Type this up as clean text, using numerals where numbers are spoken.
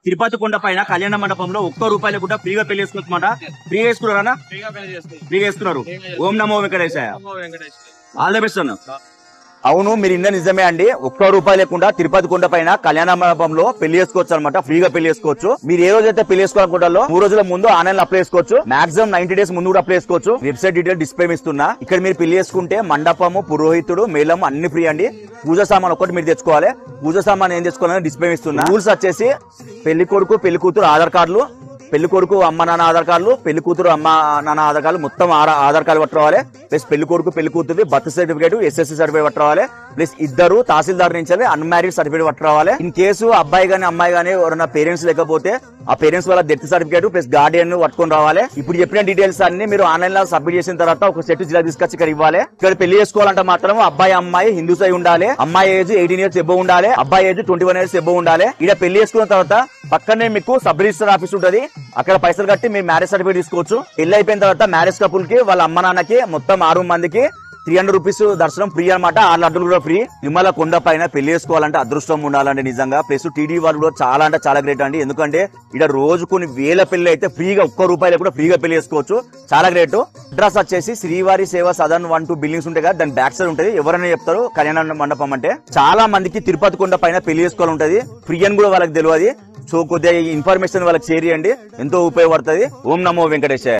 తిరుపతి కొండ పైన కళ్యాణ మండపంలో ₹1 కూడా ఫ్రీగా పెళ్లి చేసుకోవచ్చమాట. ఫ్రీగా వేసుకున్నారా? ఫ్రీగా వేసుకున్నారు. ఓం నమో వెంకటేశాయ. ఆల్ ద బెస్ట్ అన్న. అవును, మీరు ఇంత నిజమే అండి. ₹1 లేకుండా తిరుపతి కొండ పైన కళ్యాణ మండపంలో పెళ్లి చేసుకోవచ్చు అనమాట. ఫ్రీగా పెళ్లి చేసుకోవచ్చు. మీరు ఏ రోజైతే పెళ్లి చేసుకోవాలనుకుంటారో 3 రోజుల ముందు ఆన్లైన్ లో అప్లై చేసుకోవచ్చు. మాక్సిమం 90 డేస్ ముందు కూడా అప్లై చేసుకోవచ్చు. వెబ్సైట్ డీటెయిల్ డిస్ప్లే ఇస్తున్నా. ఇక్కడ మీరు పెళ్లి చేసుకుంటే మండపము, పురోహితుడు, మేళం అన్ని ఫ్రీ అండి. పూజ సామాన్ ఒకటి మీరు తెచ్చుకోవాలి. పూజ సామాన్ ఏం తెచ్చుకోవాలని డిస్ప్లే ఇస్తున్నా. రూల్స్ వచ్చేసి పెళ్లి కొడుకు పెళ్లి కూతురు ఆధార్ కార్డులు, పెళ్లి కొడుకు అమ్మ నాన్న ఆధార్ కార్డులు, పెళ్లి కూతురు అమ్మ నాన్న ఆధార్ కార్డులు, మొత్తం ఆధార్ కార్డు పట్టుకోవాలి. ప్లస్ పెళ్లి కొడుకు పెళ్లి కూతురు బర్త్ సర్టిఫికేట్, SSC సర్టిఫికేట్ పట్టుకోవాలి. ప్లస్ ఇద్దరు తహసీల్దార్ నుంచి అన్మ్యారీడ్ సర్టిఫికేట్ పట్టుకోవాలి. ఇన్ కేసు అబ్బాయి గానీ అమ్మాయి గానీ ఎవరైనా పేరెంట్స్ లేకపోతే ఆ పేరెంట్స్ వాళ్ళ డెత్ సర్టిఫికేట్ ప్లస్ గార్డియన్ పట్టుకొని రావాలి. ఇప్పుడు చెప్పిన డీటెయిల్స్ అన్ని మీరు ఆన్లైన్ లో సబ్మిట్ చేసిన తర్వాత ఒక సెట్ జిల్లా తీసుకొచ్చి ఇక్కడ ఇవ్వాలి. ఇక్కడ పెళ్లి చేసుకోవాలంటే మాత్రం అబ్బాయి అమ్మాయి హిందూస్ అయి ఉండాలి. అమ్మాయి ఏజ్ 18 years ఎబో ఉండాలి. అబ్బాయి ఏజ్ 21 years ఎబో ఉండాలి. ఇక్కడ పెళ్లి చేసుకున్న తర్వాత పక్కనే మీకు సబ్ రిజిస్టర్ ఆఫీస్ ఉంటది. అక్కడ పైసలు కట్టి మీరు మ్యారేజ్ సర్టిఫికేట్ తీసుకోవచ్చు. పెళ్లి అయిపోయిన తర్వాత మ్యారేజ్ కపుల్ కి వాళ్ళ అమ్మ నాన్నకి మొత్తం 6 మందికి ₹300 దర్శనం ఫ్రీ అనమాట. 6 లడ్డులు కూడా ఫ్రీ. తిరుమల కొండ పైన పెళ్లి చేసుకోవాలంటే అదృష్టం ఉండాలండి నిజంగా. ప్లస్ టీడీ వాళ్ళు కూడా చాలా అంటే చాలా గ్రేట్ అండి. ఎందుకంటే ఇక్కడ రోజు కొన్ని వేల పెళ్లి అయితే ఫ్రీగా ₹1 కూడా ఫ్రీగా పెళ్లి చేసుకోవచ్చు. చాలా గ్రేట్. అడ్రస్ వచ్చేసి శ్రీవారి సేవ సదన్ 1, 2 బిల్డింగ్స్ ఉంటాయి కదా, దాని బ్యాక్ సైడ్ ఉంటది. ఎవరైనా చెప్తారు కళ్యాణ మండపం అంటే. చాలా మందికి తిరుపతి కొండ పైన పెళ్లి చేసుకోవాలి ఉంటది. ఫ్రీ అని కూడా వాళ్ళకి తెలియదు. సో కొద్దిగా ఇన్ఫర్మేషన్ వాళ్ళకి షేర్ చేయండి, ఎంతో ఉపయోగపడుతుంది. ఓం నమో వెంకటేశాయ.